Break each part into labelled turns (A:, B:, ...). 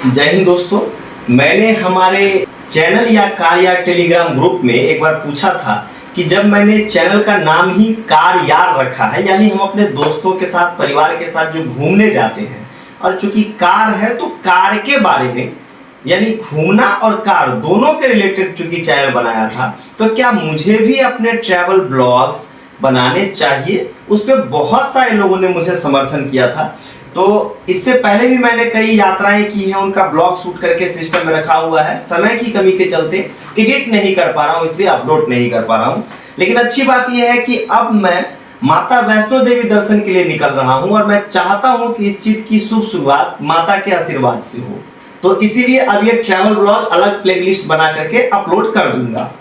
A: जय हिंद दोस्तों। मैंने हमारे चैनल या कार या टेलीग्राम ग्रुप में एक बार पूछा था कि जब मैंने चैनल का नाम ही कार यार रखा है, यानी हम अपने दोस्तों के साथ परिवार के साथ जो घूमने जाते हैं, और चूंकि कार है तो कार के बारे में यानी घूमना और कार दोनों के रिलेटेड चूंकि चैनल बनाया था, तो क्या मुझे भी अपने ट्रैवल ब्लॉग्स बनाने चाहिए। उस पर बहुत सारे लोगों ने मुझे समर्थन किया था। तो इससे पहले भी मैंने कई यात्राएं की हैं, उनका ब्लॉग शूट करके सिस्टम में रखा हुआ है। समय की कमी के चलते एडिट नहीं कर पा रहा हूं, इसलिए अपलोड नहीं कर पा रहा हूं। लेकिन अच्छी बात यह है कि अब मैं माता वैष्णो देवी दर्शन के लिए निकल रहा हूं और मैं चाहता हूं कि इस चीज की शुभ शुरुआत माता के आशीर्वाद से हो। तो इसीलिए अब ये ट्रैवल ब्लॉग अलग प्लेलिस्ट बना करके अपलोड कर दूंगा।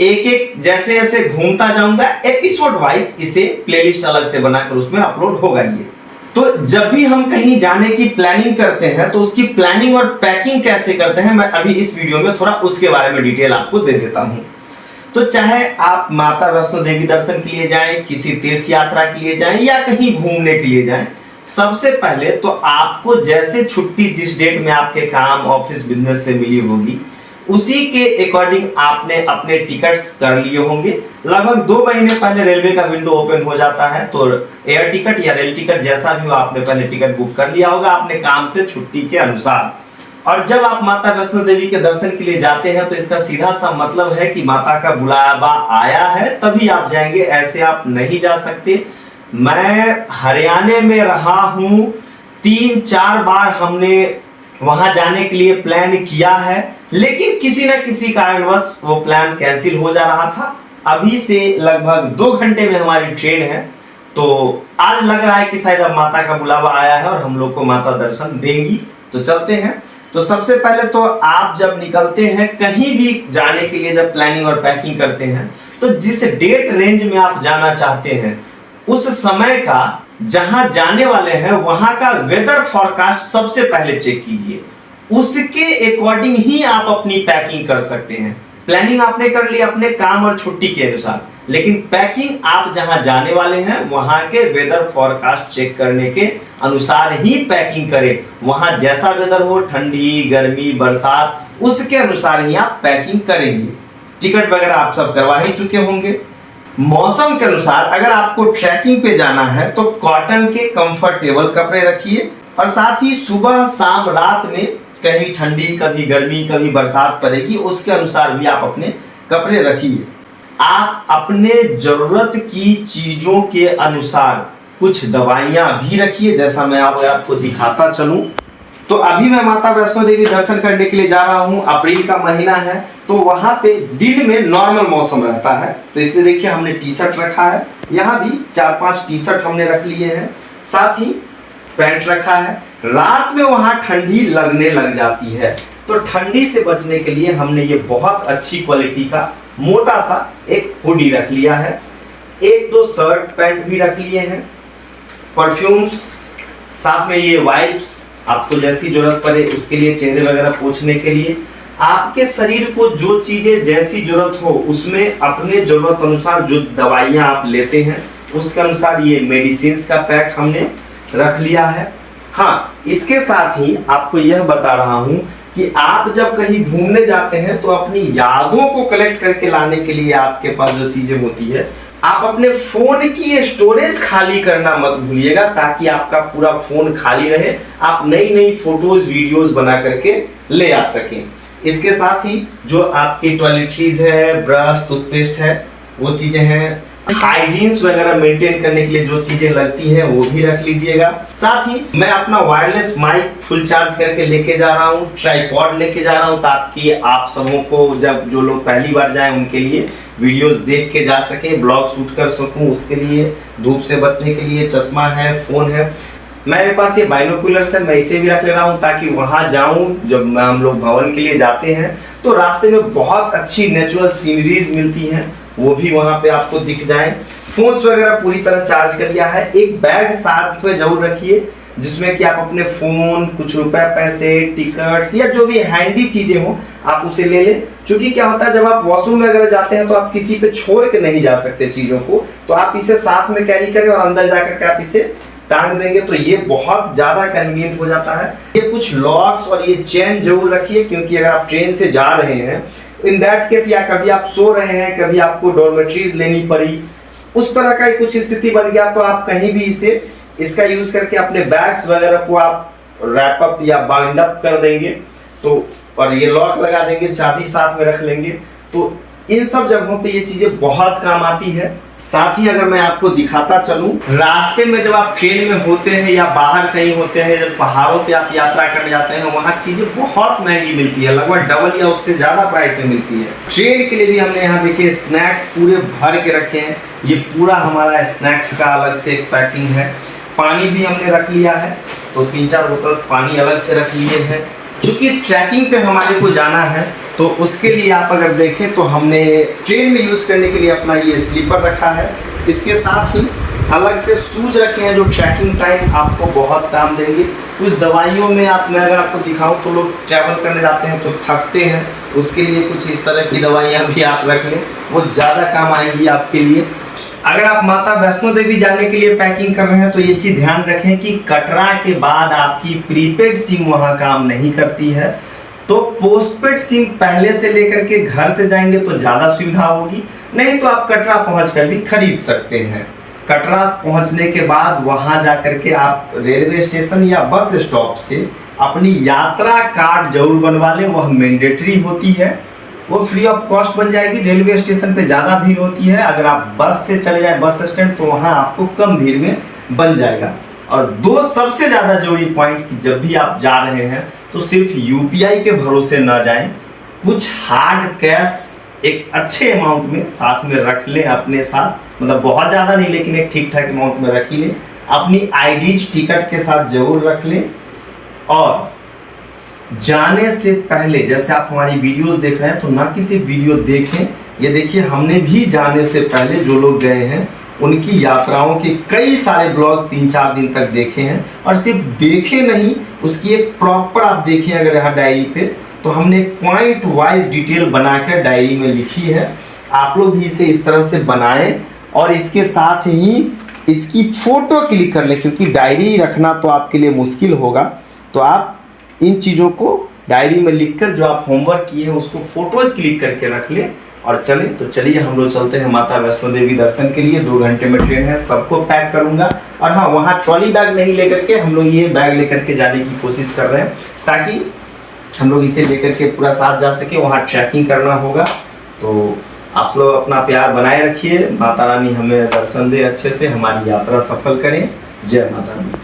A: एक एक जैसे जैसे घूमता जाऊंगा एपिसोड वाइज इसे प्लेलिस्ट अलग से बनाकर उसमें अपलोड होगा। ये तो जब भी हम कहीं जाने की प्लानिंग करते हैं तो उसकी प्लानिंग और पैकिंग कैसे करते हैं, मैं अभी इस वीडियो में थोड़ा उसके बारे में डिटेल आपको दे देता हूं। तो चाहे आप माता वैष्णो देवी दर्शन के लिए जाएं, किसी तीर्थ यात्रा के लिए जाएं या कहीं घूमने के लिए जाएं, सबसे पहले तो आपको जैसे छुट्टी जिस डेट में आपके काम ऑफिस बिजनेस से मिली होगी उसी के अकॉर्डिंग आपने अपने टिकट्स कर लिए होंगे। लगभग 2 महीने पहले रेलवे का विंडो ओपन हो जाता है, तो एयर टिकट या रेल टिकट जैसा भी हो आपने पहले टिकट बुक कर लिया होगा अपने काम से छुट्टी के अनुसार। और जब आप माता वैष्णो देवी के दर्शन के लिए जाते हैं तो इसका सीधा सा मतलब है कि माता का बुलावा आया है तभी आप जाएंगे, ऐसे आप नहीं जा सकते। मैं हरियाणा में रहा हूं, 3-4 बार हमने वहां जाने के लिए प्लान किया है, लेकिन किसी न किसी कारणवश वो प्लान कैंसिल हो जा रहा था। अभी से लगभग 2 घंटे में हमारी ट्रेन है, तो आज लग रहा है कि शायद अब माता का बुलावा आया है और हम लोग को माता दर्शन देंगी। तो चलते हैं। तो सबसे पहले तो आप जब निकलते हैं कहीं भी जाने के लिए, जब प्लानिंग और पैकिंग करते हैं, तो जिस डेट रेंज में आप जाना चाहते हैं उस समय का जहां जाने वाले हैं वहां का वेदर फॉरकास्ट सबसे पहले चेक कीजिए। उसके अकॉर्डिंग ही आप अपनी पैकिंग कर सकते हैं। प्लानिंग आपने कर ली अपने काम और छुट्टी के अनुसार, लेकिन पैकिंग आप जहां जाने वाले हैं वहां के वेदर फॉरकास्ट चेक करने के अनुसार ही पैकिंग करें। वहां जैसा वेदर हो, ठंडी, गर्मी, बरसात, उसके अनुसार ही आप पैकिंग करेंगे। टिकट वगैरह आप सब करवा ही चुके होंगे। मौसम के अनुसार अगर आपको ट्रैकिंग पे जाना है तो कॉटन के कंफर्टेबल कपड़े रखिए, और साथ ही सुबह शाम रात में कहीं ठंडी, कभी गर्मी, कभी बरसात पड़ेगी, उसके अनुसार भी आप अपने कपड़े रखिए। आप अपने जरूरत की चीजों के अनुसार कुछ दवाइयां भी रखिए, जैसा मैं आपको दिखाता चलूं। तो अभी मैं माता वैष्णो देवी दर्शन करने के लिए जा रहा हूं। अप्रैल का महीना है, तो वहां पे दिन में नॉर्मल मौसम रहता है, तो इसलिए देखिए हमने टी शर्ट रखा है। यहाँ भी 4-5 टी शर्ट हमने रख लिए हैं, साथ ही पैंट रखा है। रात में वहां ठंडी लगने लग जाती है, तो ठंडी से बचने के लिए हमने ये बहुत अच्छी क्वालिटी का मोटा सा एक हुडी रख लिया है। 1-2 शर्ट पैंट भी रख लिए हैं। परफ्यूम्स, साथ में ये वाइप्स, आपको जैसी जरूरत पड़े उसके लिए, चेहरे वगैरह पोंछने के लिए, आपके शरीर को जो चीजें जैसी जरूरत हो उसमें अपने जरूरत अनुसार जो दवाइयां आप लेते हैं उसके अनुसार ये मेडिसिन का पैक हमने रख लिया है। हाँ, इसके साथ ही आपको यह बता रहा हूं कि आप जब कहीं घूमने जाते हैं तो अपनी यादों को कलेक्ट करके लाने के लिए आपके पास जो चीजें होती है, आप अपने फोन की स्टोरेज खाली करना मत भूलिएगा, ताकि आपका पूरा फोन खाली रहे, आप नई नई फोटोज वीडियोस बना करके ले आ सकें। इसके साथ ही जो आपकी टॉयलेटरीज है, ब्रश, टूथपेस्ट है, वो चीजें हैं। हाइजीन्स वगैरह मेंटेन करने के लिए जो चीजें लगती है वो भी रख लीजिएगा। साथ ही मैं अपना वायरलेस माइक फुल चार्ज करके लेके जा रहा हूँ, ट्राइपॉड लेके जा रहा हूँ, ताकि आप सबों को, जब जो लोग पहली बार जाएं उनके लिए वीडियोस देख के जा सके, ब्लॉग शूट कर सकूं, उसके लिए धूप से बचने के लिए चश्मा है, फोन है। मेरे पास ये बाइनोकुलर्स है, मैं इसे भी रख ले रहा हूँ ताकि वहां जाऊं, जब हम लोग भवन के लिए जाते हैं तो रास्ते में बहुत अच्छी नेचुरल सीनरीज मिलती हैं, वो भी वहां पे आपको दिख जाए। फोन्स वगैरह पूरी तरह चार्ज कर लिया है। एक बैग साथ में जरूर रखिए जिसमें कि आप अपने फोन, कुछ रुपए पैसे, टिकट्स या जो भी हैंडी चीजें हो आप उसे ले लें। क्योंकि क्या होता है जब आप वॉशरूम वगैरह जाते हैं तो आप किसी पे छोड़ के नहीं जा सकते चीजों को, तो आप इसे साथ में कैरी करें और अंदर जाकर के आप इसे टांग देंगे तो ये बहुत ज़्यादा कन्वीनियंट हो जाता है। ये कुछ लॉक्स और ये चेन जरूर रखिए, क्योंकि अगर आप ट्रेन से जा रहे हैं इन दैट केस, या कभी आप सो रहे हैं, कभी आपको डॉर्मेट्रीज लेनी पड़ी, उस तरह का कुछ स्थिति बन गया, तो आप कहीं भी इसका यूज करके अपने बैग्स वगैरह को आप रैप अप या बाइंड अप कर देंगे। तो और ये लॉक लगा देंगे, चाबी साथ में रख लेंगे, तो इन सब जगहों पे ये चीजें बहुत काम आती है। साथ ही अगर मैं आपको दिखाता चलूं, रास्ते में जब आप ट्रेन में होते हैं या बाहर कहीं होते हैं, जब पहाड़ों पे आप यात्रा करने जाते हैं, वहाँ चीजें बहुत महंगी मिलती है, लगभग डबल या उससे ज्यादा प्राइस में मिलती है। ट्रेन के लिए भी हमने यहाँ देखिए स्नैक्स पूरे भर के रखे हैं, ये पूरा हमारा स्नैक्स का अलग से एक पैकिंग है। पानी भी हमने रख लिया है, तो 3-4 बोतल पानी अलग से रख लिए हैं। चूंकि ट्रैकिंग पे हमारे को जाना है, तो उसके लिए आप अगर देखें तो हमने ट्रेन में यूज़ करने के लिए अपना ये स्लीपर रखा है। इसके साथ ही अलग से शूज रखे हैं जो ट्रैकिंग टाइम आपको बहुत काम देंगे। कुछ दवाइयों में मैं अगर आपको दिखाऊं तो लोग ट्रैवल करने जाते हैं तो थकते हैं, उसके लिए कुछ इस तरह की दवाइयाँ भी आप रख लें, वो ज़्यादा काम आएंगी आपके लिए। अगर आप माता वैष्णो देवी जाने के लिए पैकिंग कर रहे हैं तो ये चीज़ ध्यान रखें कि कटरा के बाद आपकी प्रीपेड सिम वहाँ काम नहीं करती है, तो पोस्टपेड सिम पहले से लेकर के घर से जाएंगे तो ज़्यादा सुविधा होगी, नहीं तो आप कटरा पहुंचकर भी खरीद सकते हैं। कटरा पहुंचने के बाद वहां जाकर के आप रेलवे स्टेशन या बस स्टॉप से अपनी यात्रा कार्ड जरूर बनवा लें, वह मैंडेटरी होती है, वो फ्री ऑफ कॉस्ट बन जाएगी। रेलवे स्टेशन पे ज़्यादा भीड़ होती है, अगर आप बस से चले जाए बस स्टैंड तो वहाँ आपको कम भीड़ में बन जाएगा। और दो सबसे ज़्यादा जरूरी पॉइंट कि जब भी आप जा रहे हैं तो सिर्फ यूपीआई के भरोसे ना जाएं, कुछ हार्ड कैश एक अच्छे अमाउंट में साथ में रख लें अपने साथ, मतलब बहुत ज़्यादा नहीं लेकिन एक ठीक ठाक अमाउंट में रख ही लें। अपनी आईडीज टिकट के साथ जरूर रख लें। और जाने से पहले जैसे आप हमारी वीडियोस देख रहे हैं तो ना किसी वीडियो देखें, ये देखिए हमने भी जाने से पहले जो लोग गए हैं उनकी यात्राओं के कई सारे ब्लॉग 3-4 दिन तक देखे हैं, और सिर्फ देखे नहीं उसकी एक प्रॉपर आप देखिए अगर यहाँ डायरी पे, तो हमने एक पॉइंट वाइज डिटेल बनाकर डायरी में लिखी है। आप लोग भी इसे इस तरह से बनाएं और इसके साथ ही इसकी फ़ोटो क्लिक कर लें, क्योंकि डायरी रखना तो आपके लिए मुश्किल होगा, तो आप इन चीज़ों को डायरी में लिखकर जो आप होमवर्क किए हैं उसको फ़ोटोज़ क्लिक करके रख लें और चलें। तो चलिए हम लोग चलते हैं माता वैष्णो देवी दर्शन के लिए। 2 घंटे में ट्रेन है, सबको पैक करूंगा। और हाँ, वहाँ ट्रॉली बैग नहीं लेकर के हम लोग ये बैग लेकर के जाने की कोशिश कर रहे हैं, ताकि हम लोग इसे लेकर के पूरा साथ जा सके। वहाँ ट्रैकिंग करना होगा, तो आप लोग अपना प्यार बनाए रखिए। माता रानी हमें दर्शन दे अच्छे से, हमारी यात्रा सफल करें। जय माता दी।